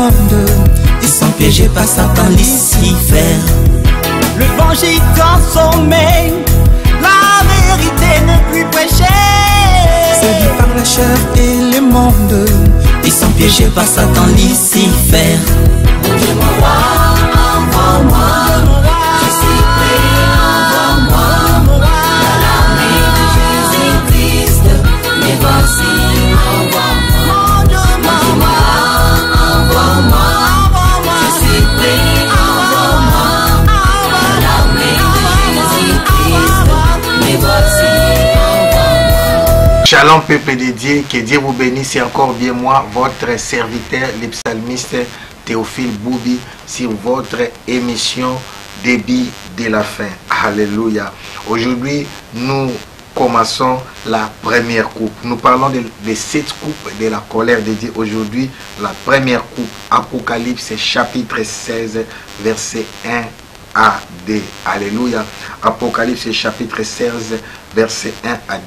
mondes. Ils sont piégés par Satan, Lucifer. L'évangile transformé, la vérité ne plus prêcher. Séduits par la chair et les mondes. Ils sont piégés par Satan, Lucifer. Mon Dieu, mon roi, envoie-moi. Je suis prêt, envoie-moi. Dans l'armée de Jésus-Christ, les voici, envoie-moi. Mon Dieu, mon roi, envoie-moi. Je suis prêt, envoie-moi. Dans l'armée de Jésus-Christ, les voici, envoie-moi. Shalom peuple de Dieu, que Dieu vous bénisse et encore bien moi, votre serviteur, le psalmiste Théophile Boubi, sur votre émission Débit de la fin. Alléluia. Aujourd'hui, nous commençons la première coupe. Nous parlons de cette coupe de la colère de Dieu. Aujourd'hui, la première coupe, Apocalypse chapitre 16, verset 1 à 2. Alléluia. Apocalypse chapitre 16, verset 1 à 2.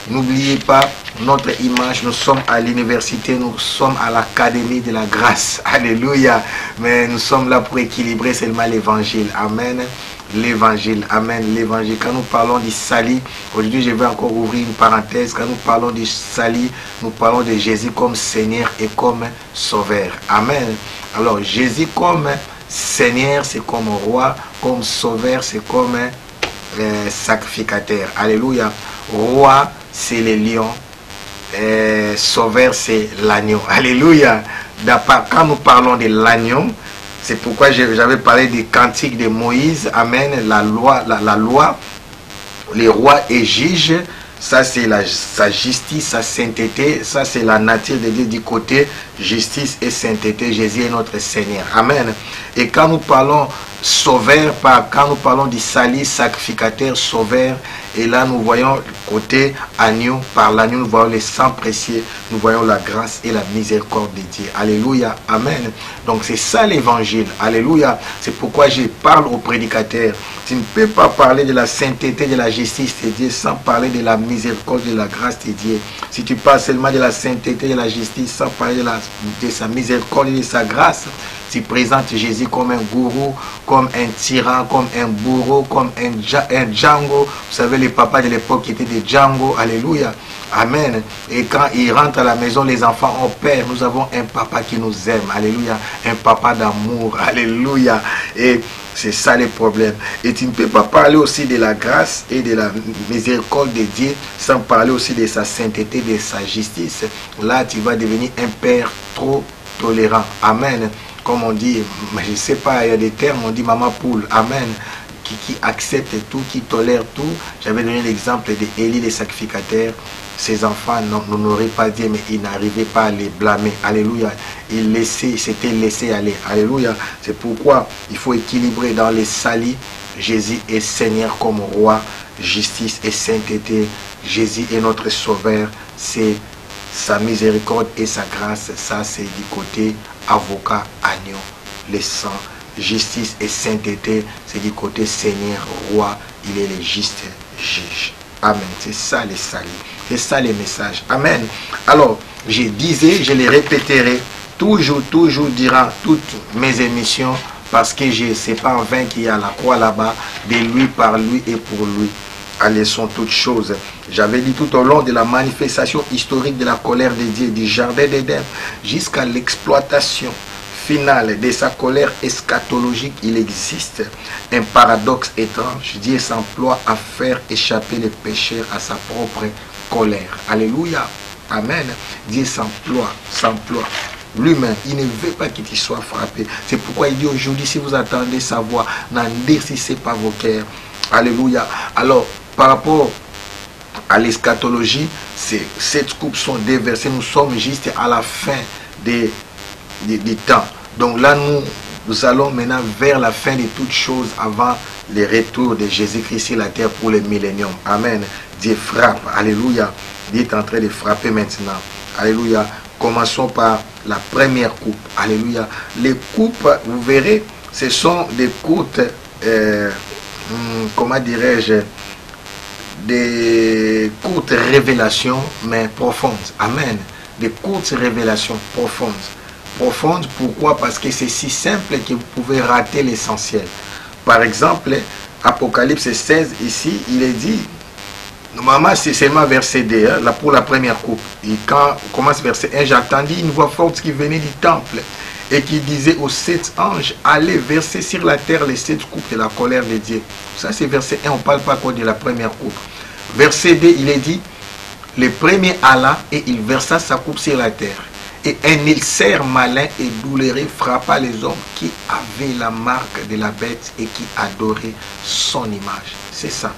N'oubliez pas notre image, nous sommes à l'université, nous sommes à l'académie de la grâce. Alléluia. Mais nous sommes là pour équilibrer seulement l'évangile. Amen. L'évangile. Amen. L'évangile. Quand nous parlons du salut, aujourd'hui je vais encore ouvrir une parenthèse. Quand nous parlons du salut, nous parlons de Jésus comme Seigneur et comme Sauveur. Amen. Alors Jésus comme Seigneur, c'est comme roi, comme Sauveur, c'est comme sacrificateur. Alléluia. Roi, c'est le lion. Sauveur, c'est l'agneau. Alléluia. Quand nous parlons de l'agneau, c'est pourquoi j'avais parlé des cantiques de Moïse. Amen. La loi, les rois et juges. Ça, c'est sa justice, sa sainteté. Ça, c'est la nature de Dieu du côté justice et sainteté. Jésus est notre Seigneur. Amen. Et quand nous parlons sauveur, quand nous parlons du salut, sacrificateur, sauveur, et là nous voyons côté agneau, par l'agneau nous voyons le sang précieux, nous voyons la grâce et la miséricorde de Dieu. Alléluia. Amen. Donc c'est ça l'évangile. Alléluia. C'est pourquoi je parle aux prédicateurs. Tu ne peux pas parler de la sainteté, de la justice de Dieu sans parler de la miséricorde, de la grâce de Dieu. Si tu parles seulement de la sainteté, de la justice sans parler de sa miséricorde et de sa grâce, tu présentes Jésus comme un gourou, comme un tyran, comme un bourreau, comme un Django. Vous savez, les papas de l'époque étaient des Django. Alléluia. Amen. Et quand ils rentrent à la maison, les enfants ont peur. Nous avons un papa qui nous aime. Alléluia. Un papa d'amour. Alléluia. Et c'est ça le problème. Et tu ne peux pas parler aussi de la grâce et de la miséricorde de Dieu sans parler aussi de sa sainteté, de sa justice. Là, tu vas devenir un père trop tolérant. Amen. Comme on dit, je ne sais pas, il y a des termes, on dit maman poule. Amen. Qui accepte tout, qui tolère tout. J'avais donné l'exemple d'Élie, le sacrificateur. Ses enfants n'honoraient pas Dieu, mais ils n'arrivaient pas à les blâmer. Alléluia. Ils s'étaient laissés aller. Alléluia. C'est pourquoi il faut équilibrer dans les salis. Jésus est Seigneur comme roi, justice et sainteté. Jésus est notre sauveur. C'est sa miséricorde et sa grâce. Ça, c'est du côté avocat, agneau, le sang. Justice et sainteté, c'est du côté Seigneur, roi, il est le juste juge. Amen. C'est ça le salut. C'est ça le message. Amen. Alors, je disais, je les répéterai toujours durant toutes mes émissions, parce que je ne sais pas en vain qu'il y a la croix là-bas, de lui, par lui et pour lui. Elles sont toutes choses. J'avais dit tout au long de la manifestation historique de la colère de Dieu, du jardin d'Éden, jusqu'à l'exploitation finale de sa colère eschatologique, il existe un paradoxe étrange. Dieu s'emploie à faire échapper les pécheurs à sa propre colère. Alléluia. Amen. Dieu s'emploie. Lui-même, il ne veut pas que tu sois frappé. C'est pourquoi il dit aujourd'hui, si vous attendez sa voix, n'endurcissez pas vos cœurs. Alléluia. Alors, par rapport à l'eschatologie, cette coupe sont déversées. Nous sommes juste à la fin des temps. Donc là, nous allons maintenant vers la fin de toutes choses avant le retour de Jésus-Christ sur la terre pour le millénium. Amen. Dieu frappe. Alléluia. Dieu est en train de frapper maintenant. Alléluia. Commençons par la première coupe. Alléluia. Les coupes, vous verrez, ce sont des courtes, comment dirais-je, des courtes révélations, mais profondes. Amen. Des courtes révélations profondes. profonde. Pourquoi? Parce que c'est si simple que vous pouvez rater l'essentiel. Par exemple, Apocalypse 16, ici, il est dit, normalement c'est seulement verset 2, hein, là pour la première coupe. Et quand on commence verset 1, j'entendis une voix forte qui venait du temple et qui disait aux 7 anges, allez verser sur la terre les 7 coupes de la colère de Dieu. Ça c'est verset 1, on ne parle pas encore de la première coupe. Verset 2, il est dit, le premier alla et il versa sa coupe sur la terre. Et un ulcère malin et douloureux frappa les hommes qui avaient la marque de la bête et qui adoraient son image. C'est ça.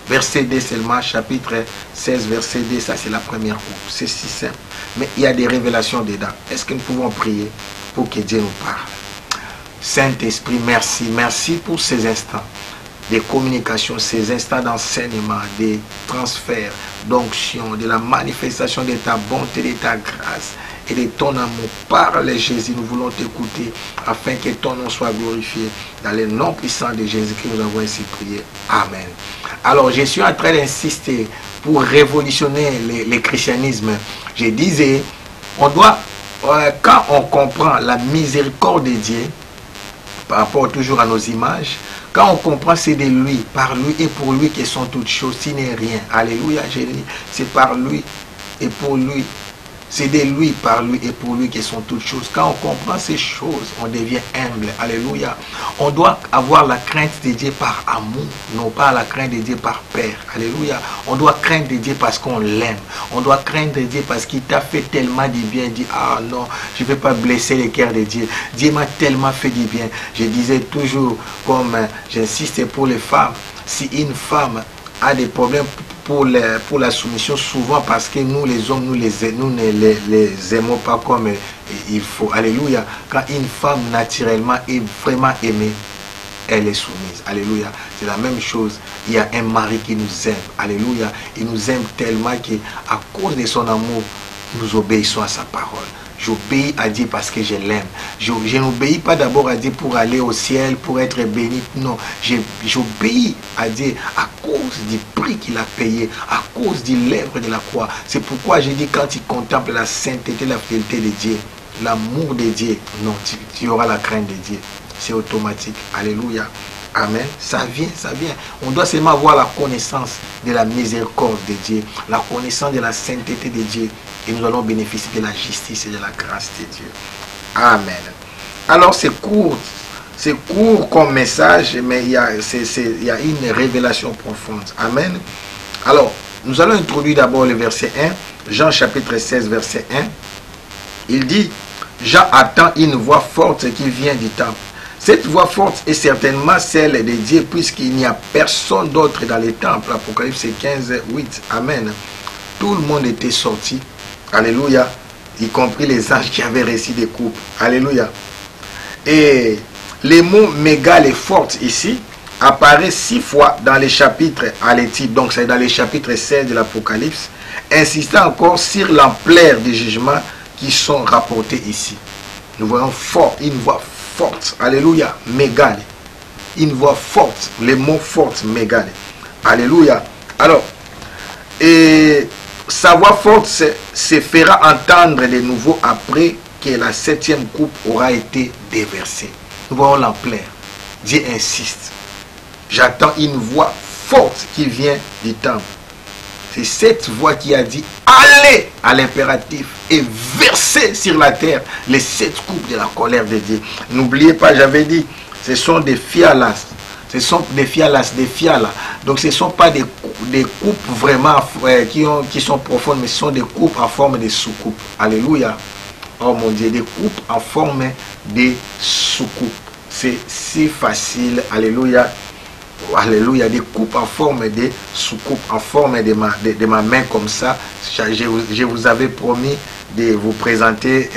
Verset 2 seulement, chapitre 16, verset 2, ça c'est la première coupe. C'est si simple. Mais il y a des révélations dedans. Est-ce que nous pouvons prier pour que Dieu nous parle? Saint-Esprit, merci. Merci pour ces instants de communication, ces instants d'enseignement, de transfert, d'onction, de la manifestation de ta bonté, de ta grâce et de ton amour. Parle Jésus, nous voulons t'écouter afin que ton nom soit glorifié. Dans le nom puissant de Jésus-Christ, nous avons ainsi prié. Amen. Alors, je suis en train d'insister pour révolutionner le christianisme. Je disais, on doit, quand on comprend la miséricorde de Dieu, par rapport toujours à nos images, quand on comprend c'est de lui, par lui et pour lui que sont toutes choses, s'il n'est rien. Alléluia, j'ai dit, c'est par lui et pour lui. C'est de lui, par lui et pour lui que sont toutes choses. Quand on comprend ces choses, on devient humble. Alléluia. On doit avoir la crainte de Dieu par amour, non pas la crainte de Dieu par peur. Alléluia. On doit craindre de Dieu parce qu'on l'aime. On doit craindre de Dieu parce qu'il t'a fait tellement du bien. Dit, ah non, je ne vais pas blesser le cœur de Dieu. Dieu m'a tellement fait du bien. Je disais toujours, comme j'insiste pour les femmes, si une femme a des problèmes pour la soumission, souvent parce que nous les hommes, nous ne les aimons pas comme il faut. Alléluia. Quand une femme naturellement est vraiment aimée, elle est soumise. Alléluia. C'est la même chose. Il y a un mari qui nous aime. Alléluia. Il nous aime tellement qu'à cause de son amour, nous obéissons à sa parole. J'obéis à Dieu parce que je l'aime. Je n'obéis pas d'abord à Dieu pour aller au ciel, pour être béni. Non, j'obéis à Dieu à cause du prix qu'il a payé, à cause de l'œuvre de la croix. C'est pourquoi je dis, quand tu contemples la sainteté, la fidélité de Dieu, l'amour de Dieu, non, tu auras la crainte de Dieu. C'est automatique. Alléluia. Amen. Ça vient, ça vient. On doit seulement avoir la connaissance de la miséricorde de Dieu, la connaissance de la sainteté de Dieu. Et nous allons bénéficier de la justice et de la grâce de Dieu. Amen. Alors c'est court comme message, mais il y a une révélation profonde. Amen. Alors, nous allons introduire d'abord le verset 1, Jean chapitre 16, verset 1. Il dit, Jean attend une voix forte qui vient du temple. Cette voix forte est certainement celle de Dieu, puisqu'il n'y a personne d'autre dans les temples. Apocalypse 15, 8. Amen. Tout le monde était sorti. Alléluia. Y compris les anges qui avaient reçu des coupes. Alléluia. Et les mots mégale et forte ici apparaît 6 fois dans les chapitres à l'étude. Donc c'est dans les chapitres 16 de l'Apocalypse, insistant encore sur l'ampleur des jugements qui sont rapportés ici. Nous voyons fort, une voix forte. Alléluia. Mégale. Une voix forte. Les mots fortes, mégale. Alléluia. Alors, et sa voix forte se fera entendre de nouveau après que la 7e coupe aura été déversée. Nous voyons l'ampleur. Dieu insiste. J'attends une voix forte qui vient du temple. C'est cette voix qui a dit, allez à l'impératif et versez sur la terre les 7 coupes de la colère de Dieu. N'oubliez pas, j'avais dit, ce sont des fialas. Ce sont des fialas, des fialas. Donc ce ne sont pas des coupes vraiment qui sont profondes, mais ce sont des coupes en forme de sous-coupes. Alléluia. Oh mon Dieu, des coupes en forme de sous-coupes. C'est si facile. Alléluia. Alléluia. Des coupes en forme de sous-coupes, en forme de ma main comme ça. Je vous avais promis de vous présenter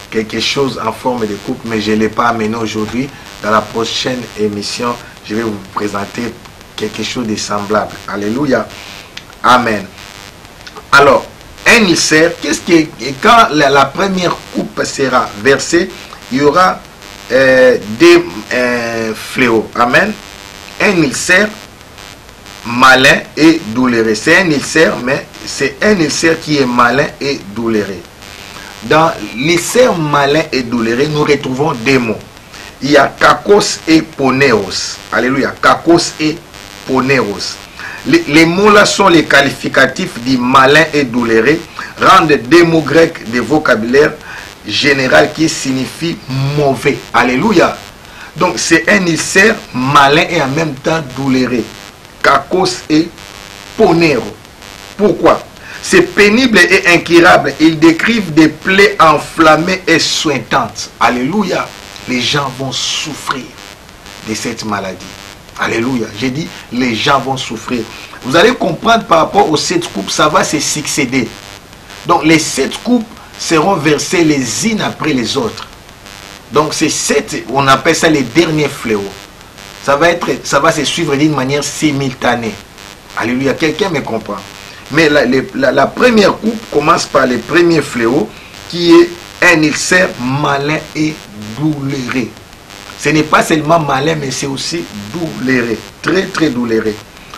quelque chose en forme de coupe, mais je ne l'ai pas amené aujourd'hui. Dans la prochaine émission, je vais vous présenter quelque chose de semblable. Alléluia. Amen. Alors, un ulcère, quand la première coupe sera versée, il y aura des fléaux. Amen. Un ulcère malin et douloureux. C'est un ulcère, mais c'est un ulcère qui est malin et douloureux. Dans l'Isser malin et douloureux, nous retrouvons deux mots. Il y a kakos et poneros. Alléluia. Kakos et poneros. Les mots là sont les qualificatifs du malin et douloureux, rendent deux mots grecs de vocabulaire général qui signifie mauvais. Alléluia. Donc c'est un Isser malin et en même temps douloureux. Kakos et ponero. Pourquoi? C'est pénible et incurable. Ils décrivent des plaies enflammées et suintantes. Alléluia. Les gens vont souffrir de cette maladie. Alléluia. J'ai dit, les gens vont souffrir. Vous allez comprendre par rapport aux 7 coupes, ça va se succéder. Donc les 7 coupes seront versées les unes après les autres. Donc c'est 7, on appelle ça les derniers fléaux. Ça va se suivre d'une manière simultanée. Alléluia. Quelqu'un me comprend. Mais la première coupe commence par le premier fléau qui est un ulcère malin et douloureux. Ce n'est pas seulement malin, mais c'est aussi douloureux. Très très douloureux.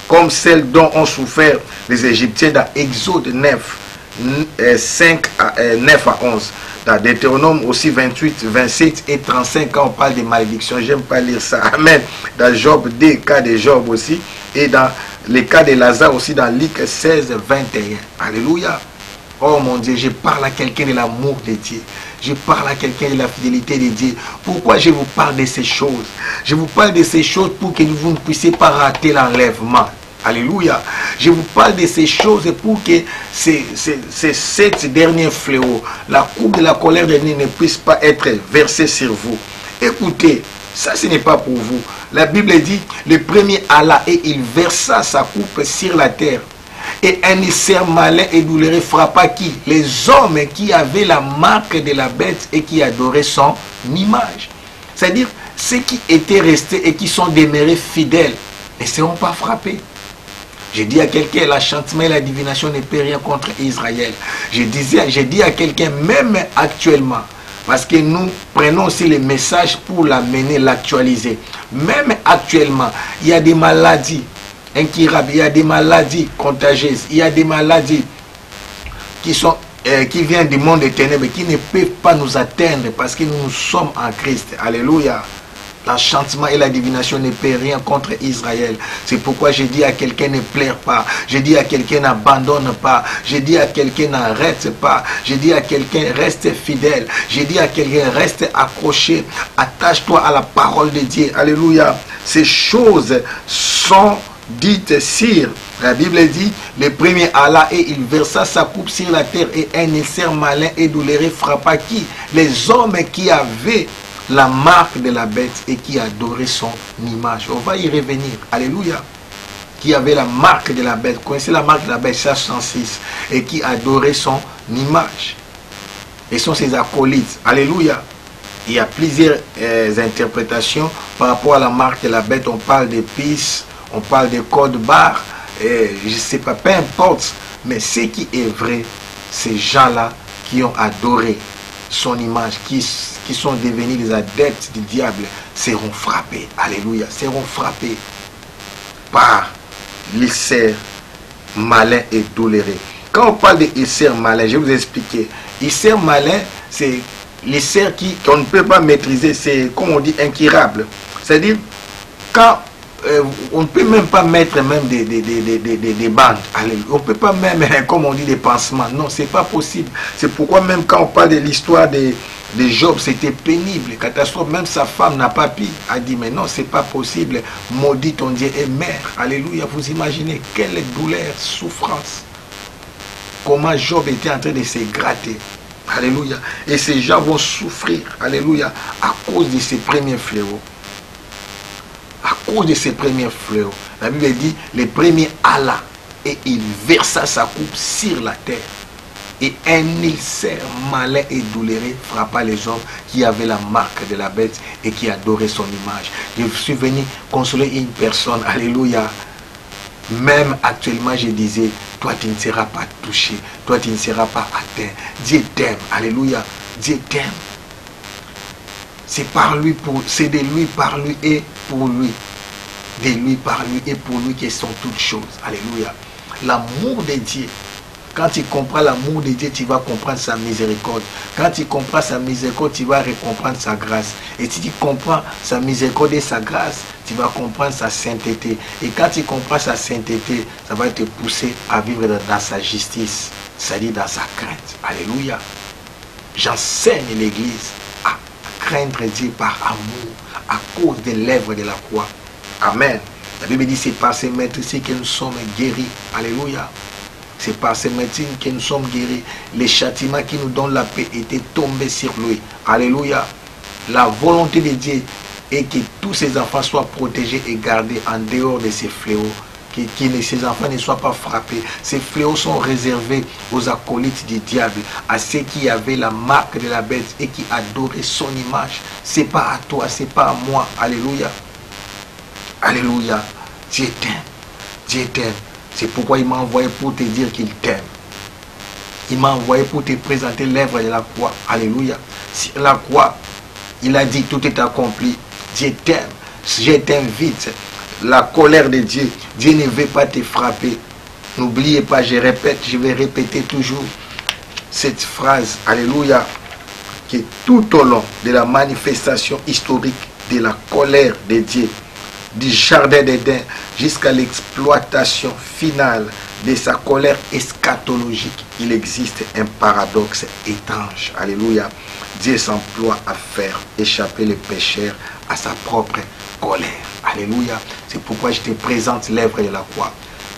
Comme celle dont ont souffert les Égyptiens dans Exode 9, 9 à 11. Dans Deutéronome aussi 28, 27 et 35 quand on parle de malédiction. J'aime pas lire ça. Amen. Dans Job, des cas de Job aussi. Et dans les cas de Lazare aussi dans Luc 16, 21. Alléluia. Oh mon Dieu, je parle à quelqu'un de l'amour de Dieu. Je parle à quelqu'un de la fidélité de Dieu. Pourquoi je vous parle de ces choses? Je vous parle de ces choses pour que vous ne puissiez pas rater l'enlèvement. Alléluia. Je vous parle de ces choses pour que ces 7 derniers fléaux, la coupe de la colère de Dieu ne puisse pas être versée sur vous. Écoutez, ça ce n'est pas pour vous. La Bible dit, le premier alla et il versa sa coupe sur la terre. Et un ulcère malin et douloureux frappa qui? Les hommes qui avaient la marque de la bête et qui adoraient son image. C'est-à-dire, ceux qui étaient restés et qui sont demeurés fidèles ne seront pas frappés. J'ai dit à quelqu'un, l'enchantement et la divination ne peut rien contre Israël. J'ai dit à quelqu'un, même actuellement, parce que nous prenons aussi les messages pour l'amener, l'actualiser. Même actuellement, il y a des maladies incurables, il y a des maladies contagieuses, il y a des maladies qui viennent du monde des ténèbres, qui ne peuvent pas nous atteindre parce que nous sommes en Christ. Alléluia. L'enchantement et la divination ne peuvent rien contre Israël. C'est pourquoi je dis à quelqu'un ne pleure pas. Je dis à quelqu'un n'abandonne pas. Je dis à quelqu'un n'arrête pas. Je dis à quelqu'un reste fidèle. Je dis à quelqu'un reste accroché. Attache-toi à la parole de Dieu. Alléluia. Ces choses sont dites sur. La Bible dit, le premier alla et il versa sa coupe sur la terre et un ulcère malin et douloureux frappa qui? Les hommes qui avaient la marque de la bête et qui adorait son image. On va y revenir. Alléluia. Qui avait la marque de la bête. Vous connaissez la marque de la bête, Psaume 106. Et qui adorait son image. Et sont ses acolytes. Alléluia. Il y a plusieurs interprétations par rapport à la marque de la bête. On parle de pistes, on parle de code barre. Je ne sais pas, peu importe. Mais ce qui est vrai, ces gens-là qui ont adoré son image, qui sont devenus des adeptes du diable, seront frappés. Alléluia. Seront frappés par l'ulcère malin et douloureux. Quand on parle de ulcère malin, je vais vous expliquer. Ulcère malin, c'est l'ulcère qu'on ne peut pas maîtriser. C'est, comme on dit, incurable. C'est-à-dire, quand on ne peut même pas mettre même des bandes. On ne peut pas même, comme on dit, des pansements. Non, c'est pas possible. C'est pourquoi même quand on parle de l'histoire de Job, c'était pénible, catastrophe. Même sa femme n'a pas pu. A dit, mais non, c'est pas possible. Maudit ton Dieu et mère. Alléluia. Vous imaginez quelle douleur, souffrance. Comment Job était en train de se gratter. Alléluia. Et ces gens vont souffrir. Alléluia. À cause de ces premiers fléaux. À cause de ces premiers fléaux. La Bible dit, le premier alla et il versa sa coupe sur la terre. Et un ulcère malin et douloureux frappa les hommes qui avaient la marque de la bête et qui adoraient son image. Je suis venu consoler une personne. Alléluia. Même actuellement, je disais, toi tu ne seras pas touché. Toi tu ne seras pas atteint. Dieu t'aime. Alléluia. Dieu t'aime. C'est par lui, c'est de lui, par lui et pour lui. De lui, par lui et pour lui que sont toutes choses. Alléluia. L'amour de Dieu Quand tu comprends l'amour de Dieu, tu vas comprendre sa miséricorde. Quand tu comprends sa miséricorde, tu vas comprendre sa grâce. Et si tu comprends sa miséricorde et sa grâce, tu vas comprendre sa sainteté. Et quand tu comprends sa sainteté, ça va te pousser à vivre dans sa justice, c'est-à-dire dans sa crainte. Alléluia. J'enseigne l'Église à craindre Dieu par amour, à cause des lèvres de la croix. Amen. La Bible dit, c'est par ces maîtrises que nous sommes guéris. Alléluia. C'est par ces maîtrises que nous sommes guéris. Les châtiments qui nous donnent la paix étaient tombés sur lui. Alléluia. La volonté de Dieu est que tous ses enfants soient protégés et gardés en dehors de ces fléaux. Que ces enfants ne soient pas frappés. Ces fléaux sont réservés aux acolytes du diable, à ceux qui avaient la marque de la bête et qui adoraient son image. C'est pas à toi, c'est pas à moi. Alléluia. Alléluia. Dieu t'aime. Dieu t'aime. C'est pourquoi il m'a envoyé pour te dire qu'il t'aime. Il m'a envoyé pour te présenter l'œuvre de la croix. Alléluia. Sur la croix, il a dit tout est accompli. Dieu t'aime. Je t'invite. La colère de Dieu. Dieu ne veut pas te frapper. N'oubliez pas, je répète, je vais répéter toujours cette phrase. Alléluia. Que tout au long de la manifestation historique de la colère de Dieu, du jardin d'Éden jusqu'à l'exploitation finale de sa colère eschatologique, il existe un paradoxe étrange. Alléluia. Dieu s'emploie à faire échapper les pécheurs à sa propre colère. Alléluia. C'est pourquoi je te présente l'œuvre de la croix.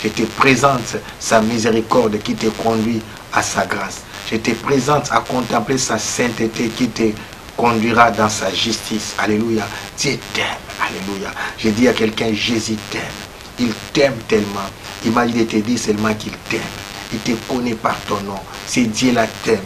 Je te présente sa miséricorde qui te conduit à sa grâce. Je te présente à contempler sa sainteté qui te conduira dans sa justice. Alléluia. Dieu t'aime. Alléluia. Je dis à quelqu'un, Jésus t'aime. Il t'aime tellement. Il m'a dit de te dire seulement qu'il t'aime. Il te connaît par ton nom. C'est Dieu là t'aime.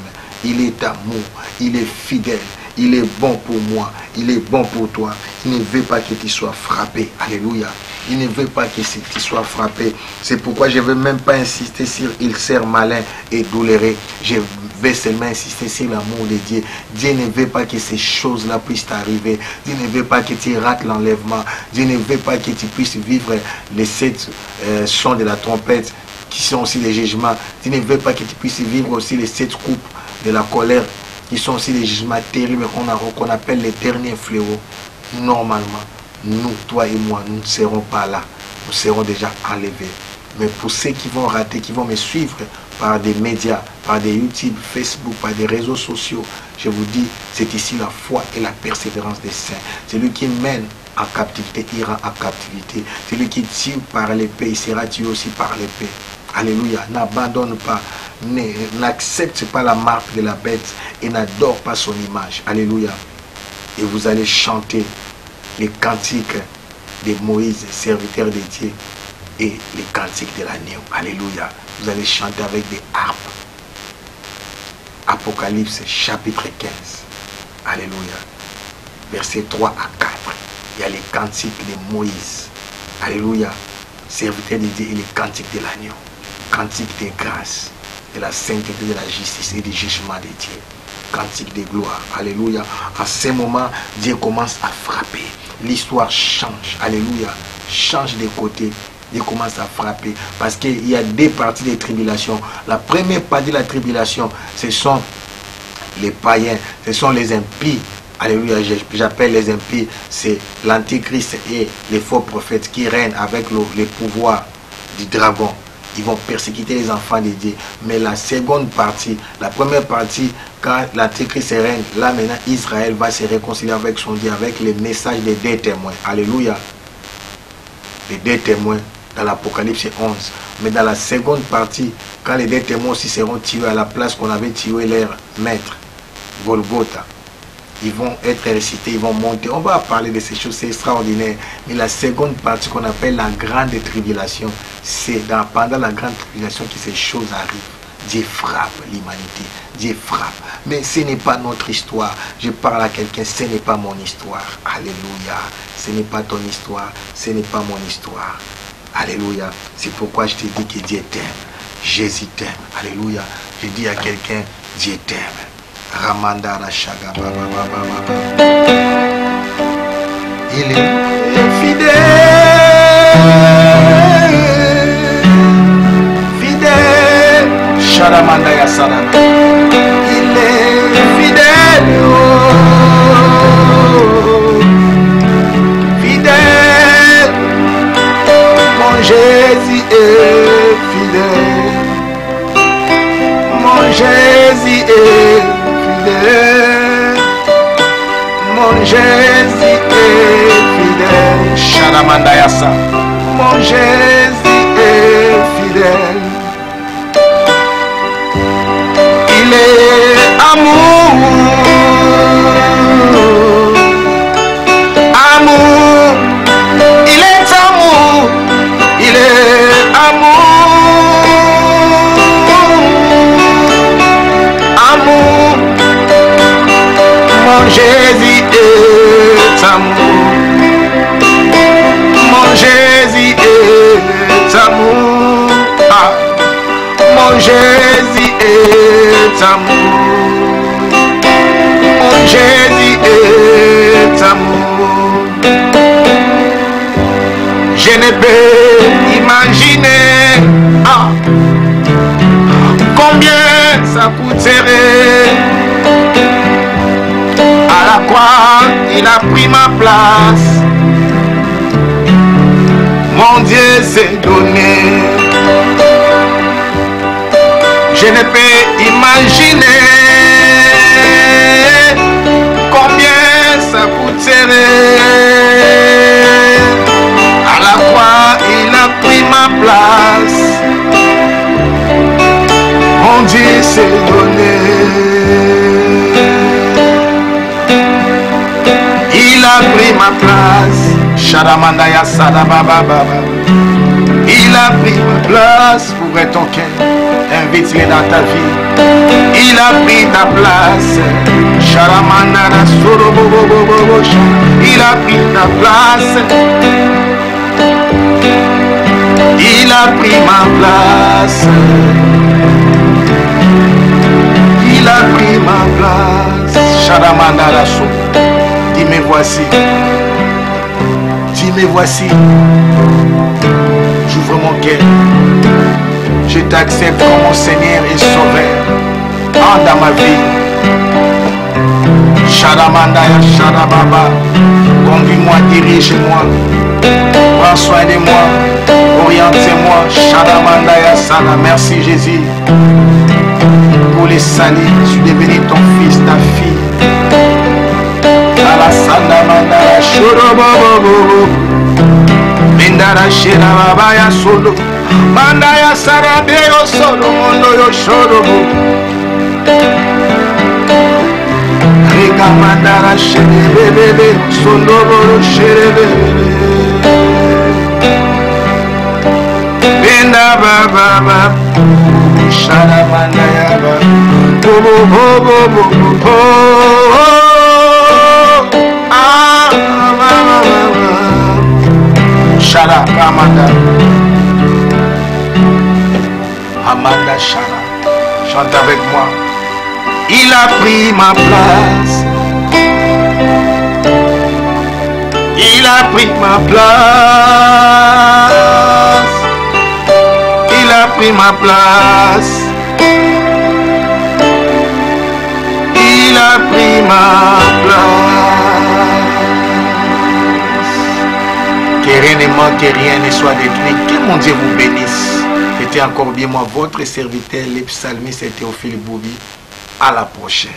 Il est amour. Il est fidèle. Il est bon pour moi. Il est bon pour toi. Il ne veut pas que tu sois frappé. Alléluia. Il ne veut pas que tu sois frappé. C'est pourquoi je ne veux même pas insister sur il sert malin et douloureux. Je vais seulement insister sur l'amour de Dieu. Dieu ne veut pas que ces choses-là puissent t'arriver. Dieu ne veut pas que tu rates l'enlèvement. Dieu ne veut pas que tu puisses vivre les 7 sons de la trompette qui sont aussi les jugements. Dieu ne veut pas que tu puisses vivre aussi les 7 coupes de la colère qui sont aussi les jugements terribles qu'on appelle les derniers fléaux. Normalement, nous, toi et moi, nous ne serons pas là. Nous serons déjà enlevés. Mais pour ceux qui vont rater, qui vont me suivre par des médias, par des YouTube, Facebook, par des réseaux sociaux, je vous dis, c'est ici la foi et la persévérance des saints. Celui qui mène en captivité ira en captivité. Celui qui tue par l'épée, il sera tué aussi par l'épée. Alléluia. N'abandonne pas. N'accepte pas la marque de la bête et n'adore pas son image. Alléluia. Et vous allez chanter les cantiques de Moïse, serviteur de Dieu, et les cantiques de l'agneau. Alléluia. Vous allez chanter avec des harpes. Apocalypse chapitre 15. Alléluia. Versets 3 à 4. Il y a les cantiques de Moïse. Alléluia. Serviteur de Dieu et les cantiques de l'agneau. Cantiques de grâce, de la sainteté, de la justice et du jugement de Dieu. Cantique de gloire. Alléluia. À ce moment, Dieu commence à frapper. L'histoire change. Alléluia. Change de côté. Dieu commence à frapper. Parce qu'il y a 2 parties des tribulations. La première partie de la tribulation, ce sont les païens. Ce sont les impies. Alléluia. J'appelle les impies. C'est l'antichrist et les faux prophètes qui règnent avec le pouvoir du dragon. Ils vont persécuter les enfants de Dieu. Mais la seconde partie, la première partie, quand l'antéchrist règne, là maintenant Israël va se réconcilier avec son Dieu, avec les messages des 2 témoins. Alléluia. Les 2 témoins dans l'Apocalypse 11. Mais dans la seconde partie, quand les 2 témoins aussi seront tués à la place qu'on avait tué leur maître, Golgotha, ils vont être récités, ils vont monter. On va parler de ces choses, c'est extraordinaire. Mais la seconde partie qu'on appelle la grande tribulation, c'est pendant la grande tribulation que ces choses arrivent. Dieu frappe l'humanité. Dieu frappe. Mais ce n'est pas notre histoire. Je parle à quelqu'un, ce n'est pas mon histoire. Alléluia. Ce n'est pas ton histoire. Ce n'est pas mon histoire. Alléluia. C'est pourquoi je te dis que Dieu t'aime. Jésus t'aime. Alléluia. Je dis à quelqu'un, Dieu t'aime. Ramandara Shaga Baba. Il est fidèle, fidèle. Sharamandaya Sadama. Il est fidèle. Fidèle. Mon Jésus est fidèle. Mon Jésus est fidèle. Mon Jésus est fidèle. Sharamandaya Sa. Mon Jésus est fidèle. Il est amour. Amour. Il est amour. Il est amour. Amour. Mon Jésus est amour. Mon Jésus est amour. Ah. Mon Jésus est amour. Mon Jésus est amour. Je ne peux imaginer combien ça coûterait. À la croix, il a pris ma place. Mon Dieu s'est donné. Je ne peux imaginer combien ça coûterait. À la croix, il a pris ma place. Mon Dieu s'est donné. Il a pris ma place. Sharamandaya Sadababa. Il a pris ma place pour être ton cœur. Invite-les dans ta vie. Il a pris ta place. Sharamandara Sorobobobobo. Il a pris ta place. Il a pris ma place. Il a pris ma place. Sharamandara Sorobobobo. Dis me voici. Dis me voici. J'ouvre mon cœur. Je t'accepte comme mon Seigneur et Sauveur. Entre dans ma vie. Sharamandaya Sharababa. Conduis-moi, dirige-moi. Prends soin de moi. Orientez-moi. Sharamandaya Sana. Merci Jésus. Pour les salis, je suis devenu ton fils, ta fille. Alasana Mandaya Shorobobobo. Bindara Shira Babaya Solo. Mandaya Sarabeo Solo Mondo Yo Shorobo. Rika Mandara Shere Solo Shere. Binda Baba Shara Mandaya Bobo Bobo Bobo. Shara Amanda. Amanda Shara. Chante avec moi. Il a pris ma place. Il a pris ma place. Il a pris ma place. Il a pris ma place. Que rien ne manque, que rien ne soit détruit. Que mon Dieu vous bénisse. C'était encore bien moi, votre serviteur, le psalmiste Théophile Boubi. À la prochaine.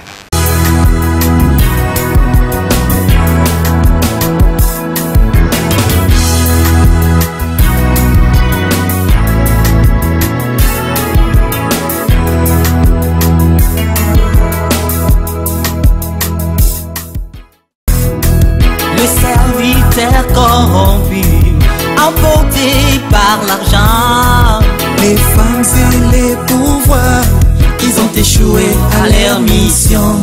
Le serviteur corrompu, emporté par l'argent. Les femmes et les pouvoirs, ils ont échoué à leur mission.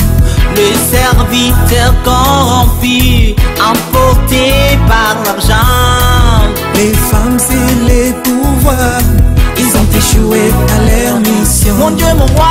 Le serviteur corrompu, emporté par l'argent. Les femmes et les pouvoirs, ils ont échoué à leur mission. Mon Dieu, mon roi.